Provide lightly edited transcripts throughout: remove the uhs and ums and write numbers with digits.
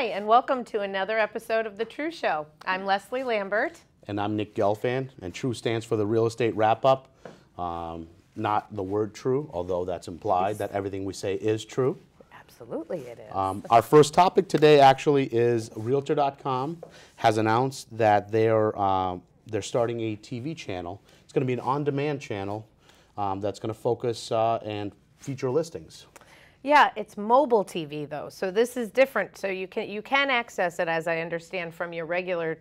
Hi, and welcome to another episode of The True Show. I'm Leslie Lambert. And I'm Nick Gelfand, and TRUE stands for the Real Estate Wrap-Up. Not the word true, although that's implied that everything we say is true. Absolutely it is. Our first topic today actually is Realtor.com has announced that they're starting a TV channel. It's going to be an on-demand channel that's going to focus and feature listings. Yeah, it's mobile TV though, so this is different. So you can access it, as I understand, from your regular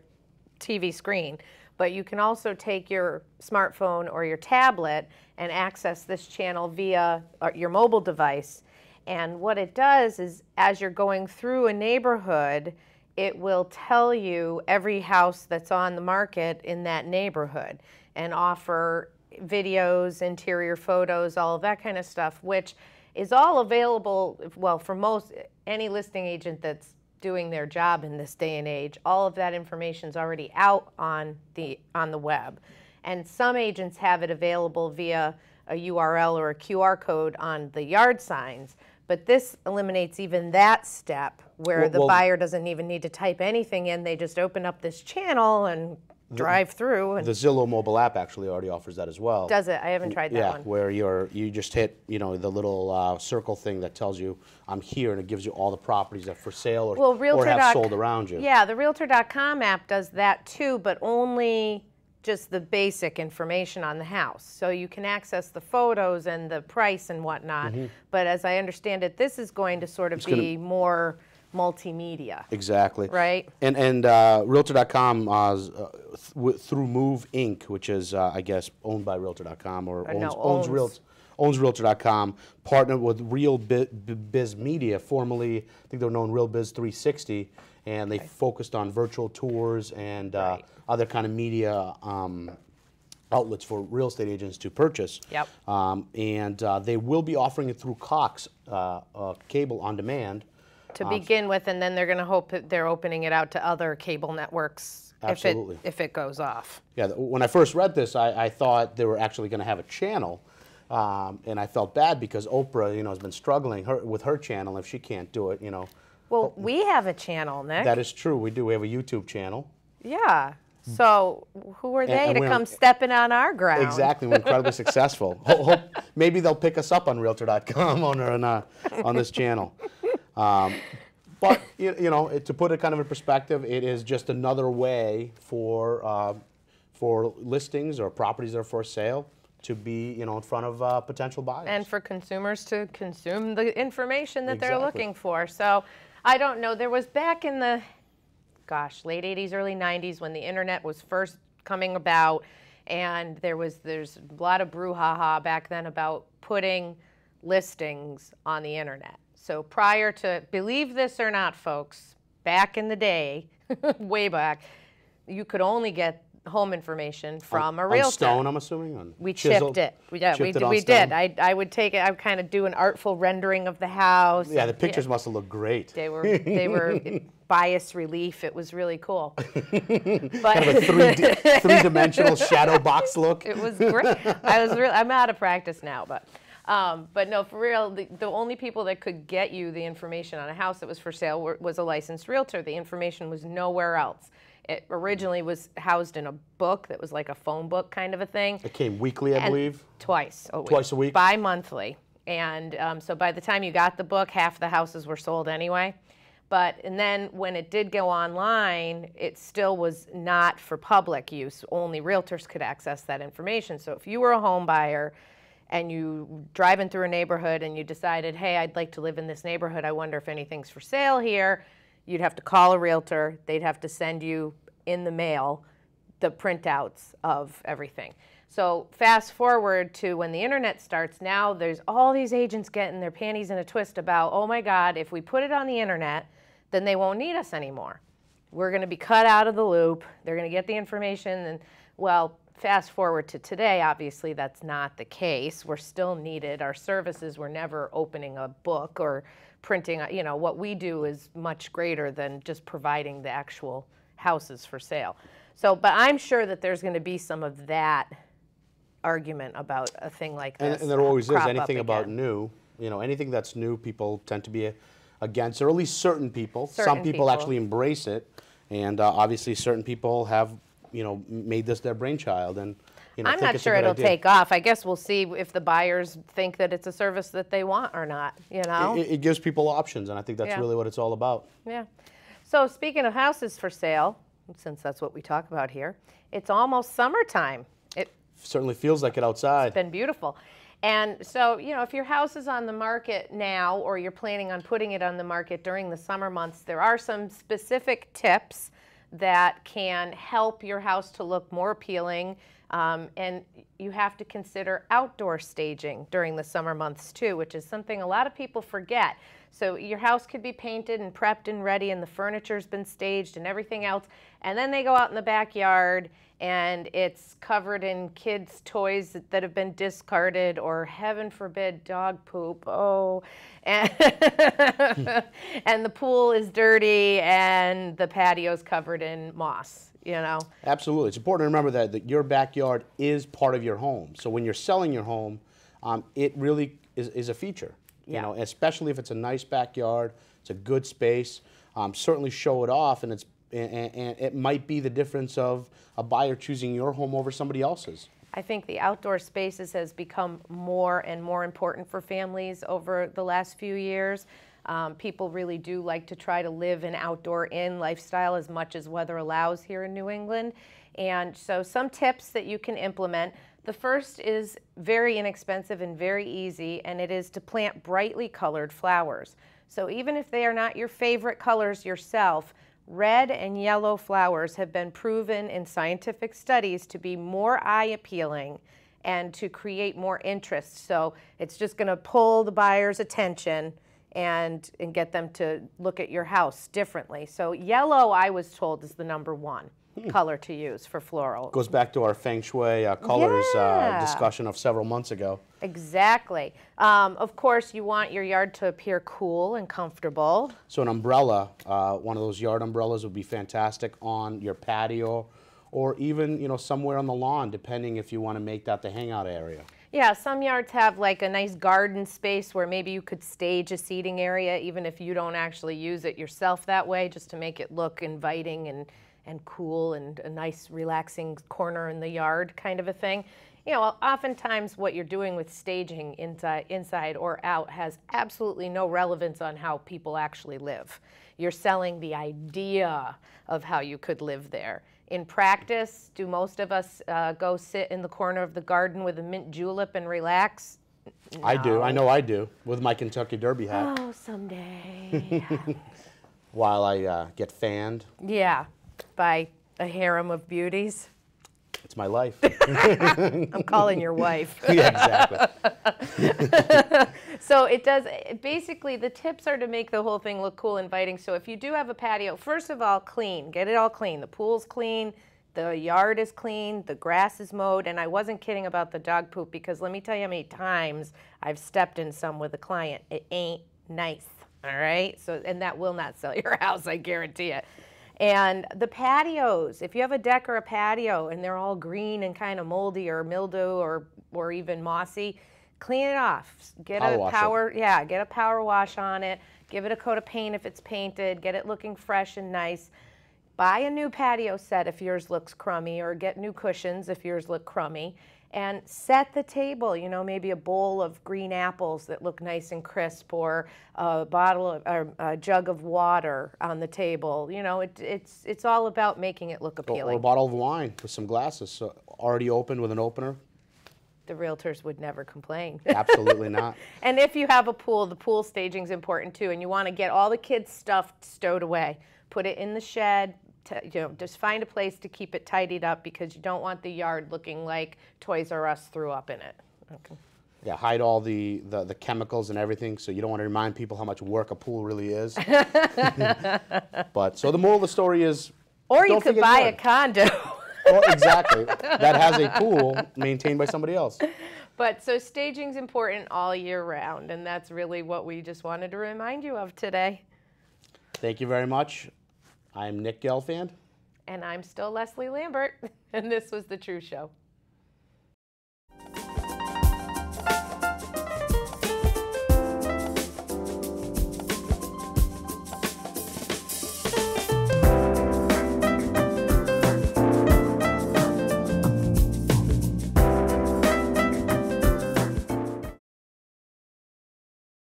TV screen, but you can also take your smartphone or your tablet and access this channel via your mobile device. And what it does is, as you're going through a neighborhood, it will tell you every house that's on the market in that neighborhood and offer videos, interior photos, all of that kind of stuff, which is all available, well, for any listing agent that's doing their job in this day and age. All of that information is already out on the web. And some agents have it available via a URL or a QR code on the yard signs. But this eliminates even that step where the buyer doesn't even need to type anything in. They just open up this channel and drive through. And the Zillow mobile app actually already offers that as well. Does it? I haven't tried that one. Yeah, where you just hit the little circle thing that tells you I'm here, and it gives you all the properties that are for sale or have sold around you. Yeah, the Realtor.com app does that too, but only just the basic information on the house. So you can access the photos and the price and whatnot. But as I understand it, this is going to sort of be more multimedia. Exactly. Right? And Realtor.com, through Move Inc., which is, I guess, owned by Realtor.com owns Realtor.com, partnered with Real Biz Media, formerly, I think they were known Real Biz 360, and they focused on virtual tours and other kind of media outlets for real estate agents to purchase. Yep. And they will be offering it through Cox Cable on demand. To begin with, and then they're going to hope that they're opening it out to other cable networks. Absolutely. If it goes off. Yeah, when I first read this, I thought they were actually going to have a channel, and I felt bad because Oprah, has been struggling with her channel. If she can't do it, Well, we have a channel, Nick. That is true. We do. We have a YouTube channel. Yeah. So who are they to come stepping on our ground? Exactly. We're incredibly successful. Maybe they'll pick us up on Realtor.com on this channel. But to put it kind of in perspective, it is just another way for listings or properties that are for sale to be in front of potential buyers. And for consumers to consume the information that they're looking for. So I don't know. There was back in the late 80s, early 90s when the internet was first coming about, and there's a lot of brouhaha back then about putting listings on the internet. So prior to, believe this or not, folks, back in the day, way back, you could only get home information from a realtor. On stone, I'm assuming? We chipped it. Yeah, we did. I would take it, I would kind of do an artful rendering of the house. Yeah, the pictures must have looked great. They were bias relief. It was really cool. But kind of a three-dimensional shadow box look. It was great. I'm out of practice now, but no, for real, the only people that could get you the information on a house that was for sale was a licensed realtor. The information was nowhere else. It originally was housed in a book that was like a phone book kind of a thing. It came weekly, I believe? Twice a week? Bi-monthly. And so by the time you got the book, half the houses were sold anyway. And then when it did go online, it still was not for public use. Only realtors could access that information. So if you were a home buyer and you driving through a neighborhood and you decided, hey, I'd like to live in this neighborhood, I wonder if anything's for sale here, you'd have to call a realtor. They'd have to send you in the mail the printouts of everything. So fast forward to when the internet starts, now there's all these agents getting their panties in a twist about, oh my God, if we put it on the internet, then they won't need us anymore. We're going to be cut out of the loop. They're going to get the information. And well, fast forward to today, obviously that's not the case. We're still needed. Our services, we're never opening a book or printing. What we do is much greater than just providing the actual houses for sale. So, but I'm sure that there's going to be some of that argument about a thing like this. And there always is. Anything about new, anything that's new, people tend to be against it, or at least certain people. Some people actually embrace it, and obviously certain people have, made this their brainchild, and I'm not sure it'll take off. I guess we'll see if the buyers think that it's a service that they want or not, It gives people options, and I think that's really what it's all about. Yeah. So speaking of houses for sale, since that's what we talk about here, it's almost summertime. It certainly feels like it outside. It's been beautiful. And so, if your house is on the market now, or you're planning on putting it on the market during the summer months, there are some specific tips that can help your house to look more appealing. And you have to consider outdoor staging during the summer months too, which is something a lot of people forget. So your house could be painted and prepped and ready, and the furniture's been staged and everything else, and then they go out in the backyard and it's covered in kids' toys that have been discarded, or heaven forbid, dog poop. Oh, and, and the pool is dirty and the patio's covered in moss, Absolutely. It's important to remember that your backyard is part of your home. So when you're selling your home, it really is a feature. Especially if it's a nice backyard, it's a good space. Certainly show it off, and it might be the difference of a buyer choosing your home over somebody else's. I think the outdoor spaces has become more and more important for families over the last few years. People really do like to try to live an outdoor-in lifestyle as much as weather allows here in New England. And so some tips that you can implement. The first is very inexpensive and very easy, and it is to plant brightly colored flowers. So even if they are not your favorite colors yourself, red and yellow flowers have been proven in scientific studies to be more eye appealing and to create more interest. So it's just going to pull the buyer's attention and get them to look at your house differently. So yellow, I was told, is the #1 color to use for floral. Goes back to our feng shui colors discussion of several months ago. Exactly. Of course, you want your yard to appear cool and comfortable. So an umbrella, one of those yard umbrellas would be fantastic on your patio, or even somewhere on the lawn, depending if you want to make that the hangout area. Yeah, some yards have like a nice garden space where maybe you could stage a seating area, even if you don't actually use it yourself that way, just to make it look inviting and cool and a nice relaxing corner in the yard kind of a thing. Oftentimes what you're doing with staging inside or out has absolutely no relevance on how people actually live. You're selling the idea of how you could live there. In practice, do most of us go sit in the corner of the garden with a mint julep and relax? No. I do. I know I do, with my Kentucky Derby hat. Oh, someday. While I get fanned. Yeah, by a harem of beauties. It's my life. I'm calling your wife. Yeah, exactly. So it does, basically the tips are to make the whole thing look cool, inviting. So if you do have a patio, first of all, clean, get it all clean. The pool's clean, the yard is clean, the grass is mowed, and I wasn't kidding about the dog poop, because let me tell you how many times I've stepped in some with a client. It ain't nice, all right? So, and that will not sell your house, I guarantee it. And the patios, if you have a deck or a patio and they're all green and kind of moldy or mildew or even mossy, clean it off. Get a power wash on it. Give it a coat of paint if it's painted. Get it looking fresh and nice. Buy a new patio set if yours looks crummy, or get new cushions if yours look crummy. And set the table, maybe a bowl of green apples that look nice and crisp, or a a jug of water on the table. It's all about making it look appealing. Or a bottle of wine with some glasses, so already opened with an opener. The realtors would never complain. Absolutely not. And if you have a pool, the pool staging is important too, and you want to get all the kids' stuff stowed away. Put it in the shed. Just find a place to keep it tidied up, because you don't want the yard looking like Toys R Us threw up in it. Okay. Yeah, hide all the chemicals and everything, so you don't want to remind people how much work a pool really is. But so the moral of the story is, or you could buy a condo. Well, exactly. That has a pool maintained by somebody else. But so staging's important all year round, and that's really what we just wanted to remind you of today. Thank you very much. I'm Nick Gelfand. And I'm still Leslie Lambert, and this was The True Show.